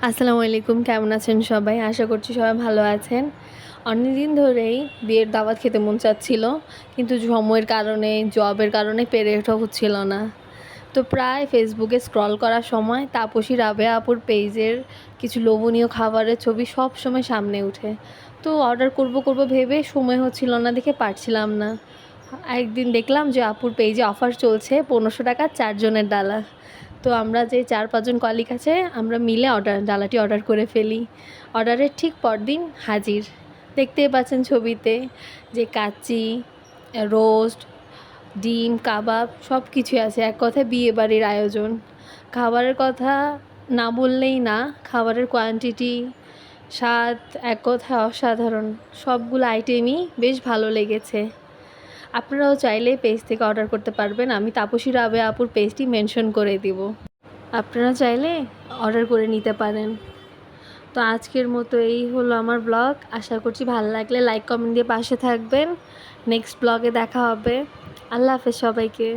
আসসালামু আলাইকুম, কেমন আছেন সবাই? আশা করছি সবাই ভালো আছেন। অনেকদিন ধরেই বিয়ের দাওয়াত খেতে মন চাচ্ছিল, কিন্তু সময়ের কারণে, জবের কারণে পেরে ওঠা হচ্ছিল না। তো প্রায় ফেসবুকে স্ক্রল করার সময় তাপসী রাবেয়া আপুর পেজের কিছু লোভনীয় খাবারের ছবি সব সময় সামনে ওঠে। তো অর্ডার করব ভেবে সময় হচ্ছিল না দেখে পারছিলাম না। একদিন দেখলাম যে আপুর পেজে অফার চলছে, 1500 টাকা 4 জনের ডালা। তো আমরা যে 4-5 জন কলিগ আছে, আমরা মিলে ডালাটি অর্ডার করে ফেলি। অর্ডারের ঠিক পরদিন হাজির। দেখতেই পাচ্ছেন ছবিতে যে কাচ্চি, রোস্ট, ডিম, কাবাব সব কিছুই আছে। এক কথায় বিয়েবাড়ির আয়োজন। খাবারের কথা না বললেই না, খাবারের কোয়ান্টিটি, স্বাদ এক কথায় অসাধারণ। সবগুলো আইটেমই বেশ ভালো লেগেছে। আপনারাও চাইলে পেজ থেকে অর্ডার করতে পারবেন। আমি তাপসী রাবেয়া আপুর পেজটি মেনশন করে দিব। আপনারা চাইলে অর্ডার করে নিতে পারেন। তো আজকের মতো এই হলো আমার ব্লগ। আশা করছি ভালো লাগলে লাইক কমেন্ট দিয়ে পাশে থাকবেন। নেক্সট ব্লগে দেখা হবে। আল্লাহ হাফেজ সবাইকে।